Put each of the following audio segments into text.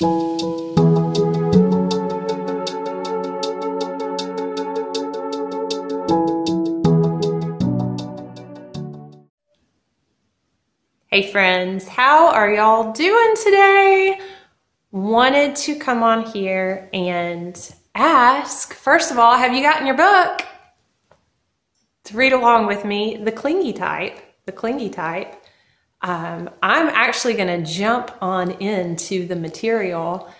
Hey friends, how are y'all doing today? Wanted to come on here and ask, first of all, have you gotten your book to read along with me, The Clingy Type? The Clingy Type. I'm actually going to jump on into the material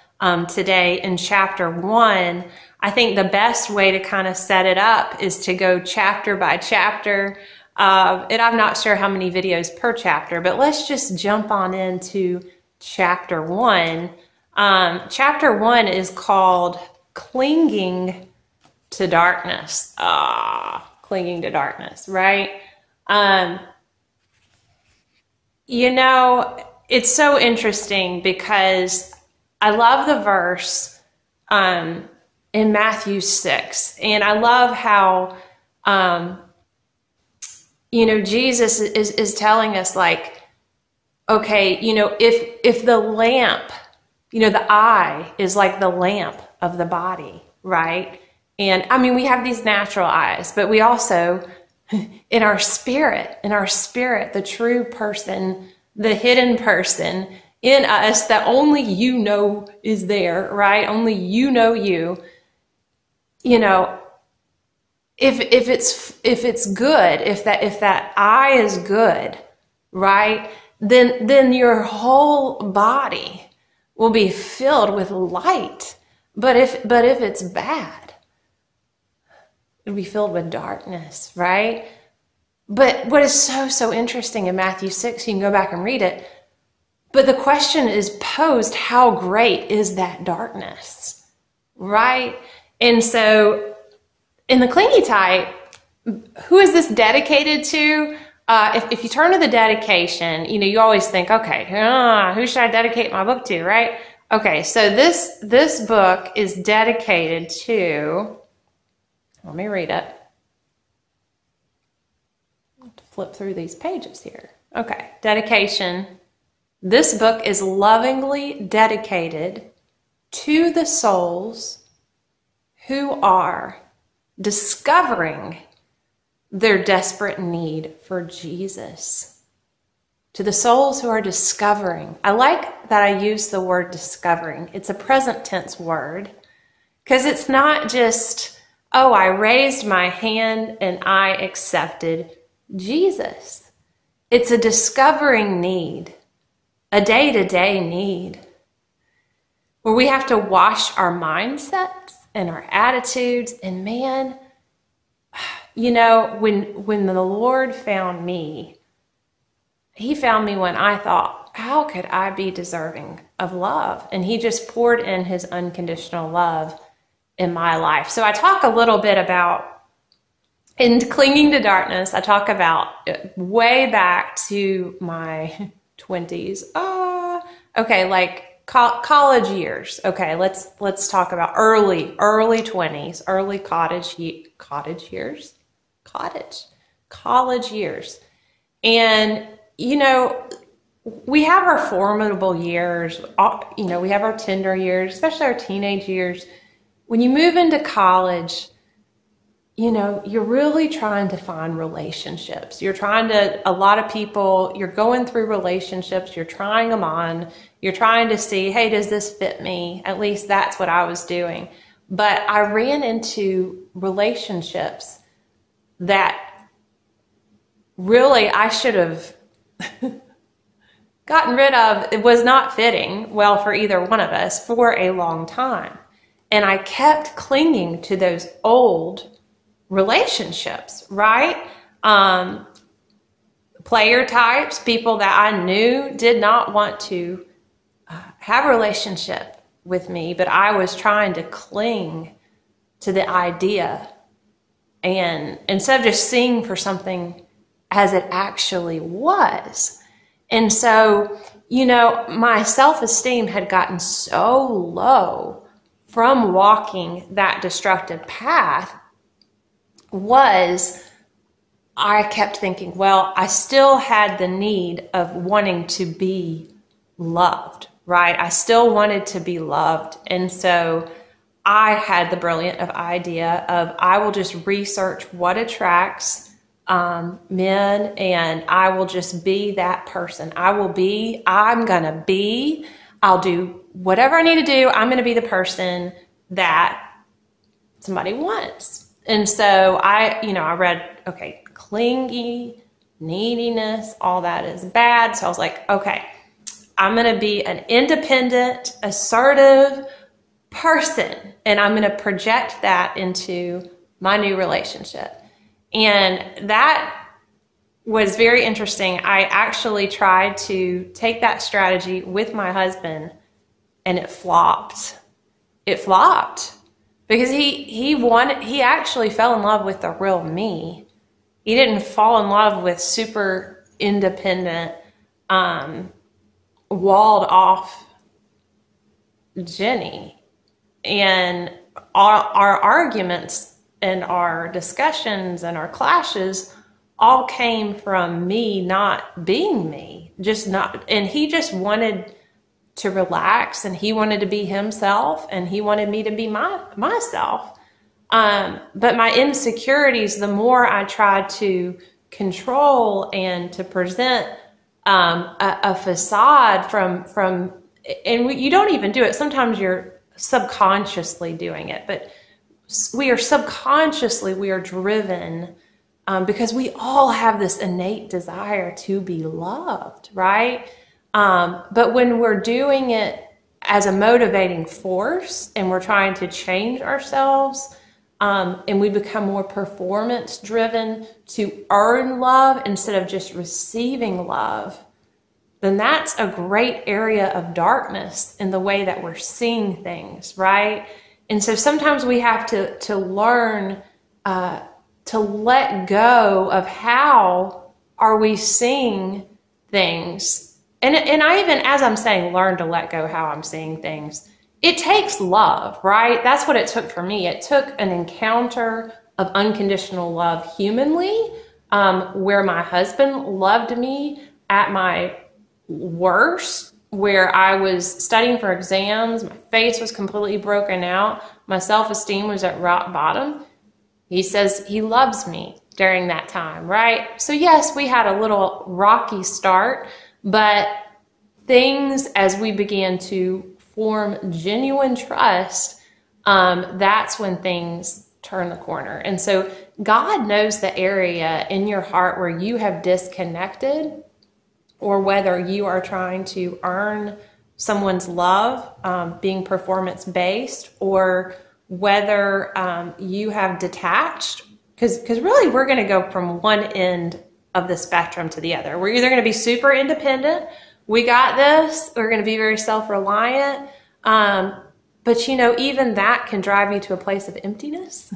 today in chapter 1. I think the best way to kind of set it up is to go chapter by chapter. And I'm not sure how many videos per chapter, but let's just jump on into chapter 1. Chapter 1 is called Clinging to Darkness. Clinging to darkness, right? You know, it's so interesting because I love the verse in Matthew 6, and I love how you know, Jesus is telling us, like, okay, you know, if the lamp, you know, the eye is like the lamp of the body, right? And I mean, we have these natural eyes, but we also, in our spirit, the true person, the hidden person in us that only you know is there, right? Only you know you know, if it's good, if that eye is good, right, then your whole body will be filled with light. But if it's bad, it'll be filled with darkness, right? But what is so interesting in Matthew 6, you can go back and read it, but the question is posed, how great is that darkness, right? And so in the Clingy Type, who is this dedicated to? If you turn to the dedication, you know, you always think, okay, who should I dedicate my book to, right? Okay, so this book is dedicated to, let me read it. I have to flip through these pages here. Okay, dedication. This book is lovingly dedicated to the souls who are discovering their desperate need for Jesus. To the souls who are discovering. I like that I use the word discovering. It's a present tense word because it's not just, oh, I raised my hand and I accepted Jesus. It's a discovering need, a day-to-day need where we have to wash our mindsets and our attitudes. And man, you know, when the Lord found me, he found me when I thought, how could I be deserving of love? And he just poured in his unconditional love in my life. So I talk a little bit about, in Clinging to Darkness, I talk about way back to my 20s. Okay, like college years. Okay, let's talk about early 20s, early college years. And you know, we have our formidable years, you know, we have our tender years, especially our teenage years. When you move into college, you know, you're really trying to find relationships. A lot of people, you're going through relationships, you're trying them on, you're trying to see, hey, does this fit me? At least that's what I was doing. But I ran into relationships that really I should have gotten rid of. It was not fitting well for either one of us for a long time. And I kept clinging to those old relationships, right? Player types, people that I knew did not want to have a relationship with me, but I was trying to cling to the idea, and instead of just seeing for something as it actually was. And so, you know, my self-esteem had gotten so low from walking that destructive path I kept thinking, well, I still had the need of wanting to be loved, right? I still wanted to be loved. And so I had the brilliant idea of I will just research what attracts men, and I will just be that person. I'll do whatever I need to do. I'm going to be the person that somebody wants. And so I read, okay, clingy, neediness, all that is bad. So I was like, okay, I'm going to be an independent, assertive person, and I'm going to project that into my new relationship. And that was very interesting. I actually tried to take that strategy with my husband, and it flopped. It flopped because he actually fell in love with the real me. He didn't fall in love with super independent, walled off Jenny. And our arguments and our discussions and our clashes all came from me not being me, and he just wanted to relax, and he wanted to be himself, and he wanted me to be myself. But my insecurities, the more I tried to control and to present a facade from, and you don't even do it. Sometimes you're subconsciously doing it, but we are driven because we all have this innate desire to be loved, right? But when we're doing it as a motivating force and we're trying to change ourselves, and we become more performance driven to earn love instead of just receiving love, then that's a great area of darkness in the way that we're seeing things, right? And so sometimes we have to learn to let go of how are we seeing things. And I even, as I'm saying, learn to let go how I'm seeing things. It takes love, right? That's what it took for me. It took an encounter of unconditional love humanly, where my husband loved me at my worst, where I was studying for exams, my face was completely broken out, my self-esteem was at rock bottom. He says he loves me during that time, right? So yes, we had a little rocky start, but things, as we began to form genuine trust, that's when things turn the corner. And so God knows the area in your heart where you have disconnected, or whether you are trying to earn someone's love, being performance-based, or whether you have detached. Because really, we're going to go from one end of the spectrum to the other. We're either going to be super independent, we got this, we're going to be very self-reliant, but even that can drive you to a place of emptiness.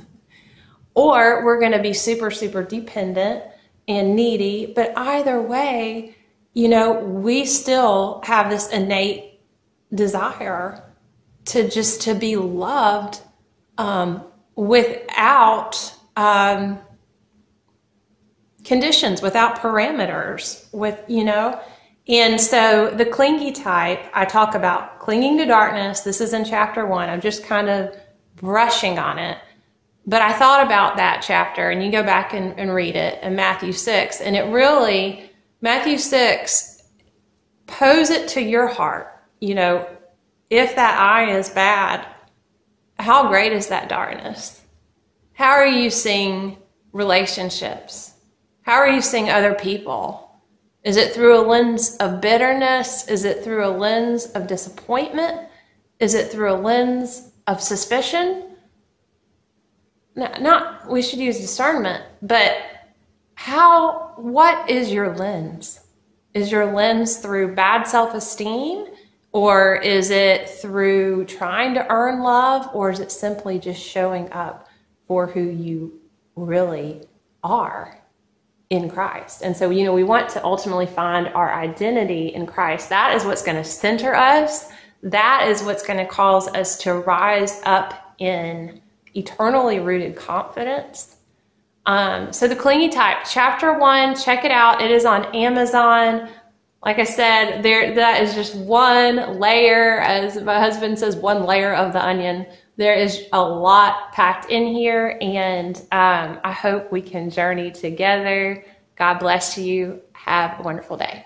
Or we're going to be super, super dependent and needy, but either way, we still have this innate desire to be loved without conditions, without parameters, And so the clingy type, I talk about clinging to darkness. This is in chapter 1. I'm just kind of brushing on it. But I thought about that chapter, and you go back and read it in Matthew 6, and it really... Matthew 6, pose it to your heart. If that eye is bad, how great is that darkness? How are you seeing relationships? How are you seeing other people? Is it through a lens of bitterness? Is it through a lens of disappointment? Is it through a lens of suspicion? We should use discernment, but what is your lens? Is your lens through bad self-esteem, or is it through trying to earn love, or is it simply just showing up for who you really are in Christ? And so, we want to ultimately find our identity in Christ. That is what's going to center us. That is what's going to cause us to rise up in eternally rooted confidence. So the clingy type, chapter 1, check it out. It is on Amazon. like I said, that is just one layer, as my husband says, one layer of the onion. There is a lot packed in here, and I hope we can journey together. God bless you. Have a wonderful day.